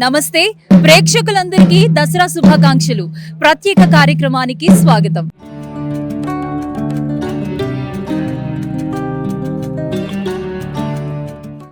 నమస్తే ప్రేక్షకులందరికీ దసరా శుభాకాంక్షలు. ప్రత్యేక కార్యక్రమానికి స్వాగతం.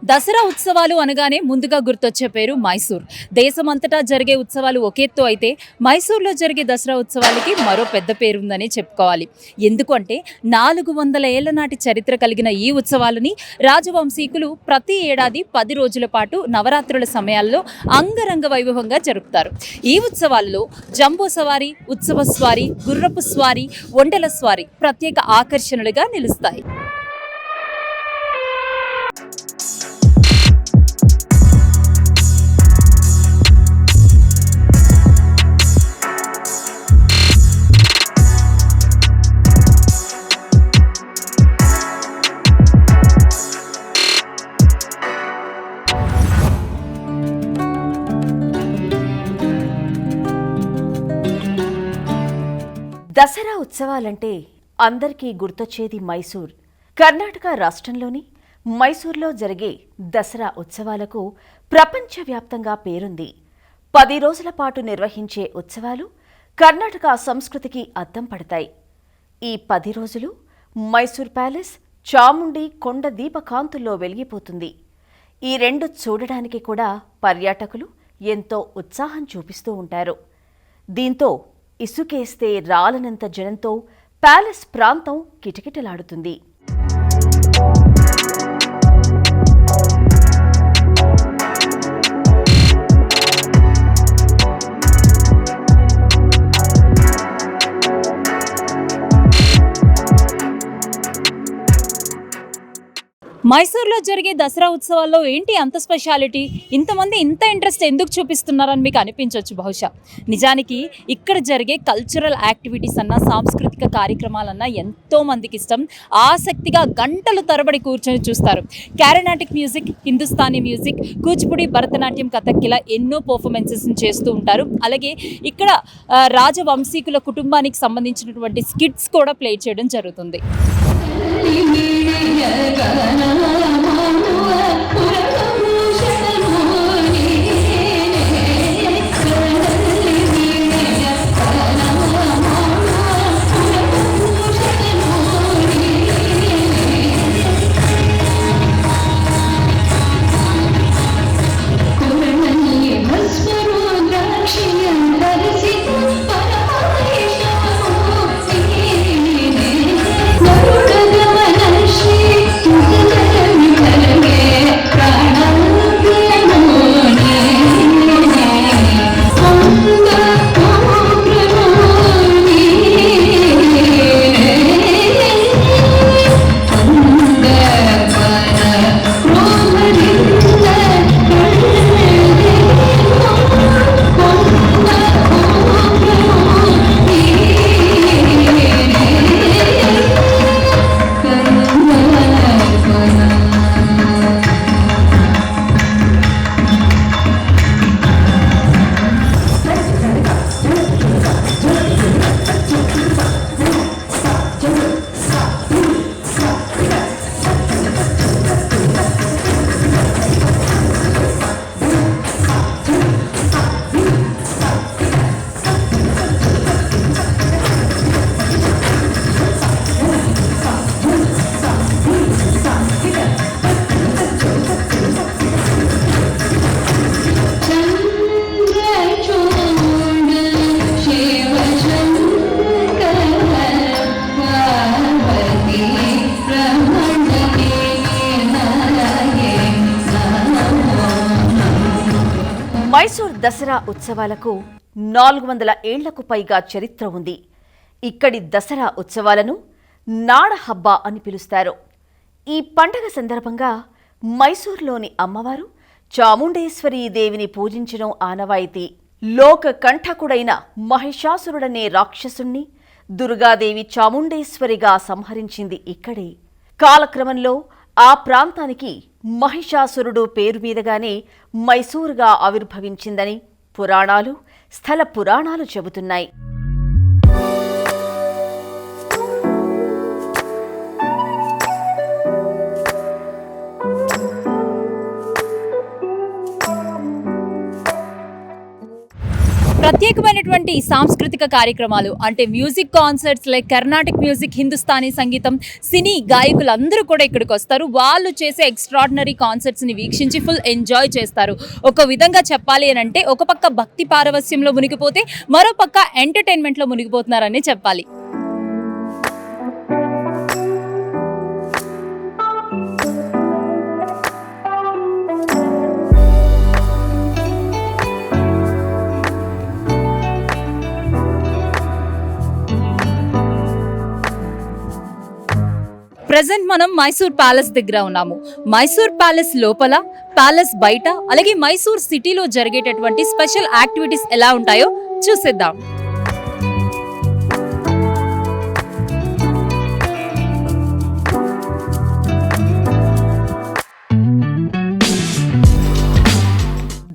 దసరా ఉత్సవాలు అనగానే ముందుగా గుర్తొచ్చే పేరు మైసూర్. దేశమంతటా జరిగే ఉత్సవాలు ఒకెత్తు అయితే మైసూర్లో జరిగే దసరా ఉత్సవాలకి మరో పెద్ద పేరుందని చెప్పుకోవాలి. ఎందుకంటే 400 ఏళ్ల నాటి చరిత్ర కలిగిన ఈ ఉత్సవాలని రాజవంశీకులు ప్రతి ఏడాది 10 రోజుల పాటు నవరాత్రుల సమయాల్లో అంగరంగ వైభవంగా జరుపుతారు. ఈ ఉత్సవాల్లో జంబూ సవారీ, ఉత్సవ స్వారీ, గుర్రపు స్వారీ, ఒంటెల స్వారీ ప్రత్యేక ఆకర్షణలుగా నిలుస్తాయి. దసరా ఉత్సవాలంటే అందరికీ గుర్తొచ్చేది మైసూర్. కర్ణాటక రాష్ట్రంలోని మైసూర్లో జరిగే దసరా ఉత్సవాలకు ప్రపంచవ్యాప్తంగా పేరుంది. 10 రోజుల పాటు నిర్వహించే ఉత్సవాలు కర్ణాటక సంస్కృతికి అద్దం పడతాయి. ఈ 10 రోజులు మైసూర్ ప్యాలెస్ చాముండి కొండ దీపకాంతుల్లో వెలిగిపోతుంది. ఈ రెండు చూడడానికి కూడా పర్యాటకులు ఎంతో ఉత్సాహం చూపిస్తూ ఉంటారు. దీంతో ఇసుకేస్తే రాలనంత జనంతో ప్యాలెస్ ప్రాంతం కిటకిటలాడుతుంది. మైసూర్లో జరిగే దసరా ఉత్సవాల్లో ఏంటి అంత స్పెషాలిటీ, ఇంతమంది ఇంత ఇంట్రెస్ట్ ఎందుకు చూపిస్తున్నారని మీకు అనిపించవచ్చు బహుశా. నిజానికి ఇక్కడ జరిగే కల్చరల్ యాక్టివిటీస్ అన్న, సాంస్కృతిక కార్యక్రమాలన్నా ఎంతో మందికి ఇష్టం. ఆసక్తిగా గంటలు తరబడి కూర్చొని చూస్తారు. క్యారనాటిక్ మ్యూజిక్, హిందుస్థానీ మ్యూజిక్, కూచిపూడి, భరతనాట్యం, కథక్ ఇలా ఎన్నో పర్ఫార్మెన్సెస్ చేస్తూ ఉంటారు. అలాగే ఇక్కడ రాజవంశీకుల కుటుంబానికి సంబంధించినటువంటి స్కిట్స్ కూడా ప్లే చేయడం జరుగుతుంది. మైసూర్ దసరా ఉత్సవాలకు 400 ఏళ్లకు పైగా చరిత్ర ఉంది. ఇక్కడి దసరా ఉత్సవాలను నాడహబ్బా అని పిలుస్తారు. ఈ పండగ సందర్భంగా మైసూర్లోని అమ్మవారు చాముండేశ్వరీ దేవిని పూజించడం ఆనవాయితీ. లోక కంఠకుడైన మహిషాసురుడనే రాక్షసుణ్ణి దుర్గాదేవి చాముండేశ్వరిగా సంహరించింది ఇక్కడే. కాలక్రమంలో ఆ ప్రాంతానికి మహిషాసురుడు పేరు మీదగానే మైసూరుగా ఆవిర్భవించిందని పురాణాలు, స్థల పురాణాలు చెబుతున్నాయి. ప్రత్యేకమైనటువంటి సాంస్కృతిక కార్యక్రమాలు అంటే music concerts like Carnatic music, Hindustani సంగీతం, సినీ గాయకులందరూ కూడా ఇక్కడికి వస్తారు. వాళ్ళు చేసే ఎక్స్ట్రాడినరీ కాన్సర్ట్స్ని వీక్షించి ఫుల్ ఎంజాయ్ చేస్తారు. ఒక విధంగా చెప్పాలి అని అంటే ఒక పక్క భక్తి పారవస్యంలో మునిగిపోతే మరో పక్క ఎంటర్టైన్మెంట్లో మునిగిపోతున్నారని చెప్పాలి. ప్రజెంట్ మనం మైసూర్ ప్యాలెస్ దగ్గర ఉన్నాము. మైసూర్ ప్యాలెస్ లోపల, ప్యాలెస్ బయట, అలాగే మైసూర్ సిటీలో జరిగేటటువంటి స్పెషల్ యాక్టివిటీస్ ఎలా ఉంటాయో చూసేద్దాం.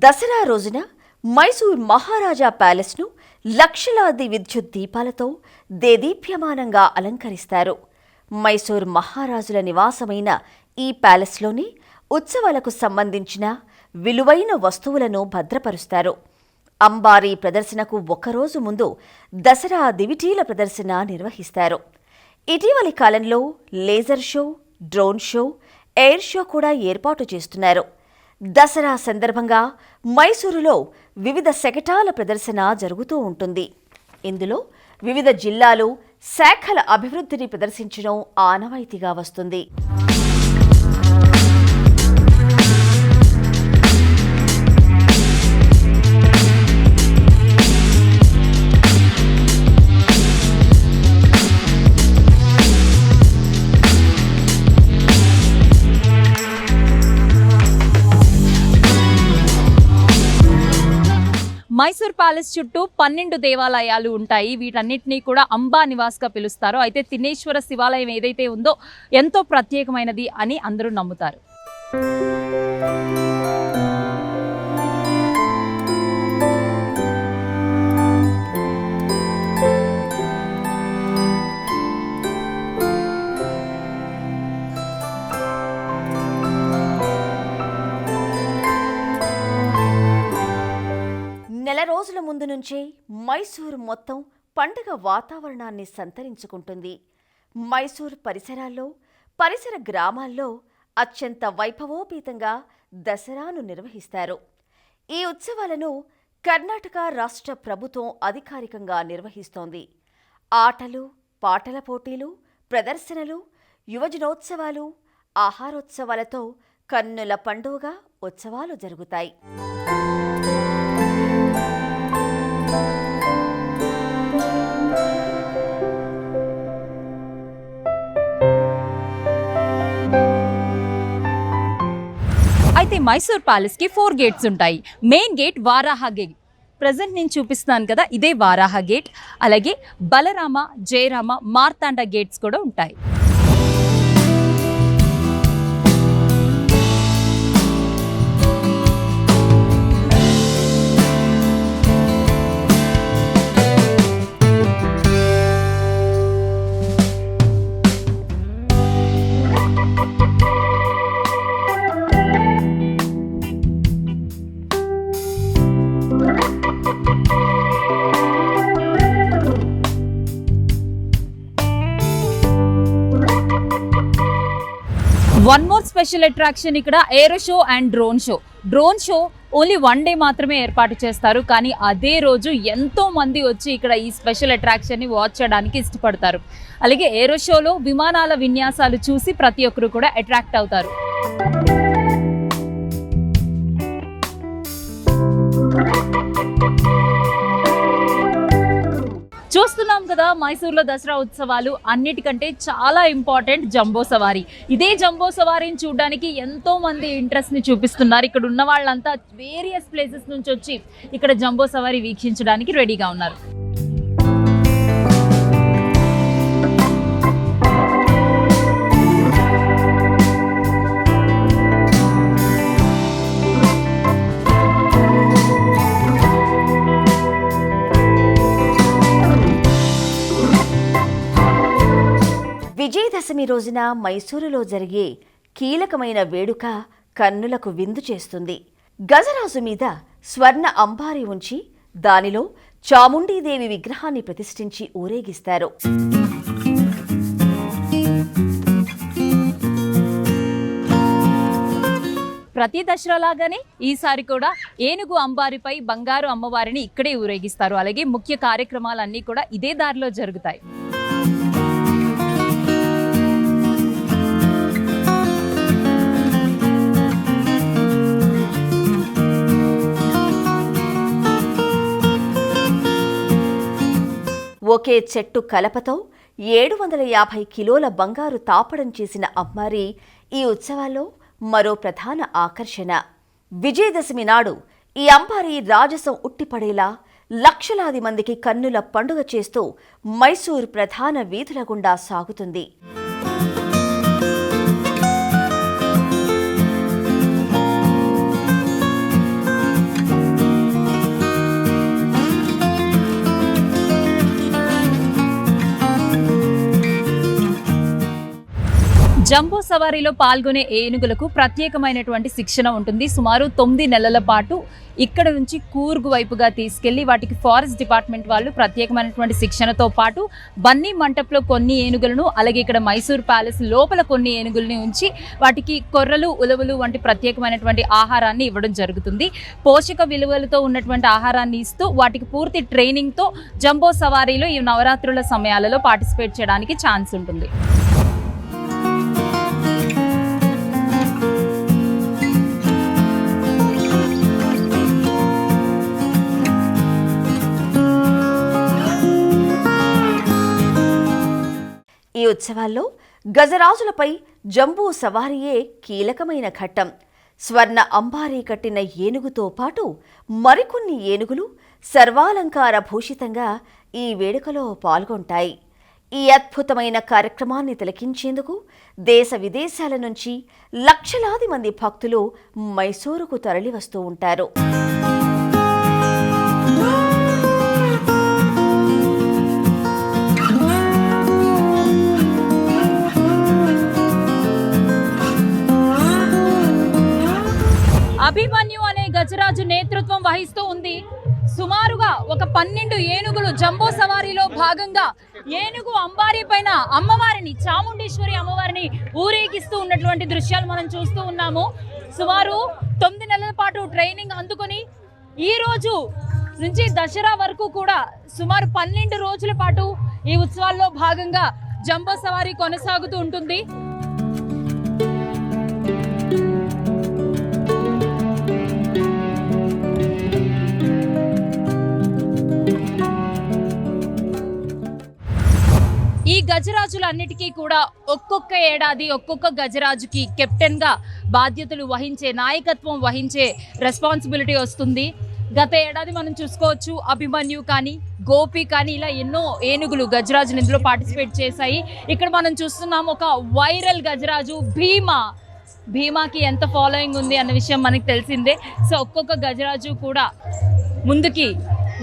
దసరా రోజున మైసూర్ మహారాజా ప్యాలెస్ను లక్షలాది విద్యుత్ దీపాలతో దేదీప్యమానంగా అలంకరిస్తారు. మైసూర్ మహారాజుల నివాసమైన ఈ ప్యాలెస్లోని ఉత్సవాలకు సంబంధించిన విలువైన వస్తువులను భద్రపరుస్తారు. అంబారీ ప్రదర్శనకు ఒక్కరోజు ముందు దసరా దివిటీల ప్రదర్శన నిర్వహిస్తారు. ఇటీవలి కాలంలో laser show, drone show, air show కూడా ఏర్పాటు చేస్తున్నారు. దసరా సందర్భంగా మైసూరులో వివిధ శకటాల ప్రదర్శన జరుగుతూ ఉంటుంది. ఇందులో వివిధ జిల్లాలు, శాఖల అభివృద్ధిని ప్రదర్శించడం ఆనవాయితీగా వస్తుంది. మైసూర్ ప్యాలెస్ చుట్టూ 12 దేవాలయాలు ఉంటాయి. వీటన్నిటినీ కూడా అంబా నివాస్గా పిలుస్తారు. అయితే తినేశ్వర శివాలయం ఏదైతే ఉందో ఎంతో ప్రత్యేకమైనది అని అందరూ నమ్ముతారు. నెల రోజుల ముందు నుంచే మైసూర్ మొత్తం పండుగ వాతావరణాన్ని సంతరించుకుంటుంది. మైసూర్ పరిసరాల్లో, పరిసర గ్రామాల్లో అత్యంత వైభవోపేతంగా దసరాను నిర్వహిస్తారు. ఈ ఉత్సవాలను కర్ణాటక రాష్ట్ర ప్రభుత్వం అధికారికంగా నిర్వహిస్తోంది. ఆటలు, పాటల పోటీలు, ప్రదర్శనలు, యువజనోత్సవాలు, ఆహారోత్సవాలతో కన్నుల పండుగగా ఉత్సవాలు జరుగుతాయి. అయితే మైసూర్ ప్యాలెస్ కి 4 గేట్స్ ఉంటాయి. Main gate Varaha gate. Present నేను చూపిస్తున్నాను కదా, ఇదే వారాహ గేట్. అలాగే బలరామ, జయరామ, మార్తాండ గేట్స్ కూడా ఉంటాయి. వన్ మోర్ స్పెషల్ అట్రాక్షన్ ఇక్కడ aero show and drone show. Drone show only 1 day మాత్రమే ఏర్పాటు చేస్తారు, కానీ అదే రోజు ఎంతో మంది వచ్చి ఇక్కడ ఈ స్పెషల్ అట్రాక్షన్ని వాచ్ చేయడానికి ఇష్టపడతారు. అలాగే ఏరో షోలో విమానాల విన్యాసాలు చూసి ప్రతి ఒక్కరు కూడా అట్రాక్ట్ అవుతారు. చూస్తున్నాం కదా, మైసూర్లో దసరా ఉత్సవాలు అన్నిటికంటే చాలా ఇంపార్టెంట్ జంబో సవారీ. ఇదే జంబో సవారీని చూడడానికి ఎంతో మంది ఇంట్రెస్ట్ని చూపిస్తున్నారు. ఇక్కడ ఉన్న వాళ్ళంతా వేరియస్ ప్లేసెస్ నుంచి వచ్చి ఇక్కడ జంబో సవారీ వీక్షించడానికి రెడీగా ఉన్నారు. విజయదశమి రోజున మైసూరులో జరిగే కీలకమైన వేడుక కన్నులకు విందు చేస్తుంది. గజరాజు మీద స్వర్ణ అంబారి ఉంచి దానిలో చాముండీదేవి విగ్రహాన్ని ప్రతిష్ఠించి ఊరేగిస్తారు. ప్రతి దసరాలాగానే ఈసారి కూడా ఏనుగు అంబారిపై బంగారు అమ్మవారిని ఇక్కడే ఊరేగిస్తారు. అలాగే ముఖ్య కార్యక్రమాలన్నీ కూడా ఇదే దారిలో జరుగుతాయి. ఒకే చెట్టు కలపతో 750 కిలోల బంగారు తాపడం చేసిన అమ్మారి ఈ ఉత్సవాల్లో మరో ప్రధాన ఆకర్షణ. విజయదశమి నాడు ఈ అంబారి రాజసం ఉట్టిపడేలా లక్షలాది మందికి కన్నుల పండుగ చేస్తూ మైసూర్ ప్రధాన వీధుల గుండా సాగుతుంది. జంబో సవారీలో పాల్గొనే ఏనుగులకు ప్రత్యేకమైనటువంటి శిక్షణ ఉంటుంది. సుమారు 9 నెలల పాటు ఇక్కడ నుంచి కూర్గు వైపుగా తీసుకెళ్లి వాటికి ఫారెస్ట్ డిపార్ట్మెంట్ వాళ్ళు ప్రత్యేకమైనటువంటి శిక్షణతో పాటు బన్నీ మంటప్లో కొన్ని ఏనుగులను, అలాగే ఇక్కడ మైసూర్ ప్యాలెస్ లోపల కొన్ని ఏనుగుల్ని ఉంచి వాటికి కొర్రలు, ఉలవలు వంటి ప్రత్యేకమైనటువంటి ఆహారాన్ని ఇవ్వడం జరుగుతుంది. పోషక విలువలతో ఉన్నటువంటి ఆహారాన్ని ఇస్తూ వాటికి పూర్తి ట్రైనింగ్తో జంబో సవారీలో ఈ నవరాత్రుల సమయాలలో పార్టిసిపేట్ చేయడానికి ఛాన్స్ ఉంటుంది. ఈ ఉత్సవాల్లో గజరాజులపై జంబూ సవారీయే కీలకమైన ఘట్టం. స్వర్ణ అంబారీ కట్టిన ఏనుగుతో పాటు మరికొన్ని ఏనుగులు సర్వాలంకార భూషితంగా ఈ వేడుకలో పాల్గొంటాయి. ఈ అద్భుతమైన కార్యక్రమాన్ని తిలకించేందుకు దేశ విదేశాల నుంచి లక్షలాది మంది భక్తులు మైసూరుకు తరలివస్తూ ఉంటారు. అభిమన్యు అనే గజరాజు నేతృత్వం వహిస్తూ ఉంది. సుమారుగా ఒక 12 ఏనుగులు జంబో సవారీలో భాగంగా ఏనుగు అంబారీ పైన అమ్మవారిని, చాముండేశ్వరి అమ్మవారిని ఊరేగిస్తూ ఉన్నటువంటి దృశ్యాలు మనం చూస్తూ ఉన్నాము. సుమారు 9 నెలల పాటు ట్రైనింగ్ అందుకొని ఈ రోజు నుంచి దసరా వరకు కూడా సుమారు 12 రోజుల పాటు ఈ ఉత్సవాల్లో భాగంగా జంబో సవారీ కొనసాగుతూ ఉంటుంది. ఈ గజరాజులన్నిటికీ కూడా ఒక్కొక్క ఏడాది ఒక్కొక్క గజరాజుకి కెప్టెన్గా బాధ్యతలు వహించే, నాయకత్వం వహించే రెస్పాన్సిబిలిటీ వస్తుంది. గత ఏడాది మనం చూసుకోవచ్చు అభిమన్యు కానీ, గోపి కానీ ఇలా ఎన్నో ఏనుగులు గజరాజులు ఇందులో పార్టిసిపేట్ చేశాయి. ఇక్కడ మనం చూస్తున్నాం ఒక వైరల్ గజరాజు భీమాకి ఎంత ఫాలోయింగ్ ఉంది అన్న విషయం మనకు తెలిసిందే. సో ఒక్కొక్క గజరాజు కూడా ముందుకి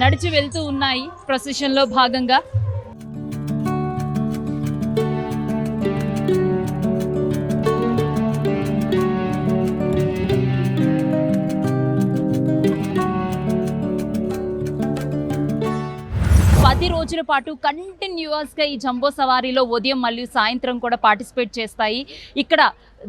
నడిచి వెళ్తూ ఉన్నాయి ప్రొసెషన్లో భాగంగా. రోజుల పాటు కంటిన్యూస్గా ఈ జంబో సవారీలో ఉదయం మరియు సాయంత్రం కూడా పార్టిసిపేట్ చేస్తాయి. ఇక్కడ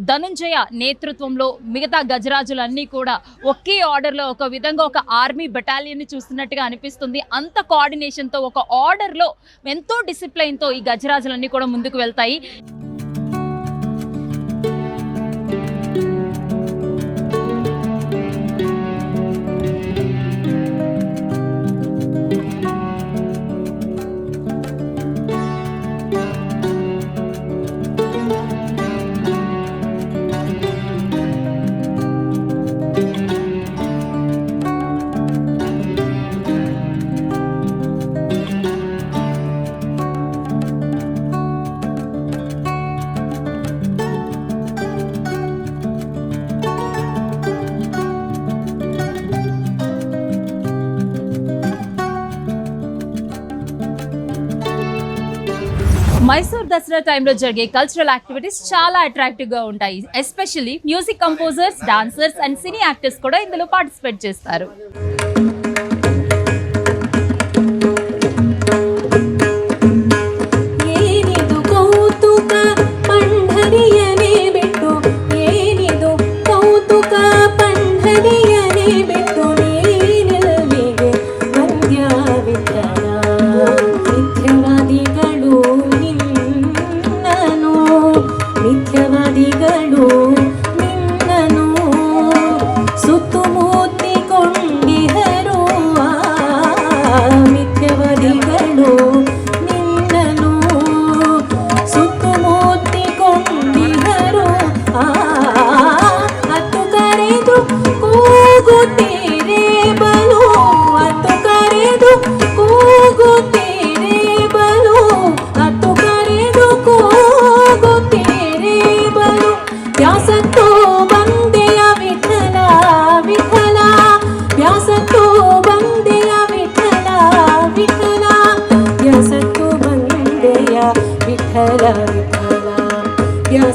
ధనుంజయ నేతృత్వంలో మిగతా గజరాజులన్నీ కూడా ఒకే ఆర్డర్లో ఒక విధంగా ఒక ఆర్మీ బెటాలియన్ని చూస్తున్నట్టుగా అనిపిస్తుంది. అంత కోఆర్డినేషన్తో ఒక ఆర్డర్లో ఎంతో డిసిప్లైన్తో ఈ గజరాజులన్నీ కూడా ముందుకు వెళ్తాయి. మైసూర్ దసరా టైంలో జరిగే కల్చరల్ యాక్టివిటీస్ చాలా అట్రాక్టివ్గా ఉంటాయి. Especially music composers, dancers and cine actors కూడా ఇందులో పార్టిసిపేట్ చేస్తారు.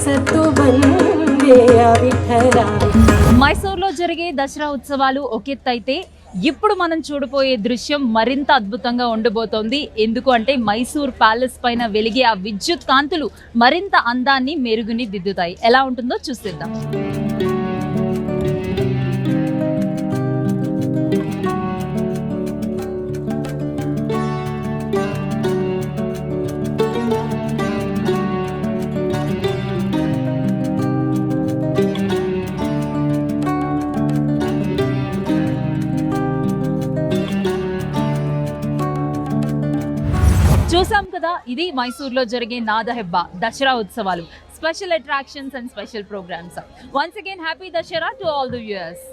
सत्तू बंदे विठ्ठला మైసూర్లో జరిగే దసరా ఉత్సవాలు ఒక ఎత్తు అయితే ఇప్పుడు మనం చూడబోయే దృశ్యం మరింత అద్భుతంగా ఉండబోతోంది. ఎందుకు అంటే మైసూర్ ప్యాలెస్ పైన వెలిగే ఆ విద్యుత్ కాంతులు మరింత అందాన్ని మెరుగుని దిద్దుతాయి. ఎలా ఉంటుందో చూసేద్దాం. చూసాం కదా, ఇది మైసూర్లో జరిగే నాదహెబ్బ దసరా ఉత్సవాలు, special attractions and special programmes. Once again happy Dasara to all the viewers.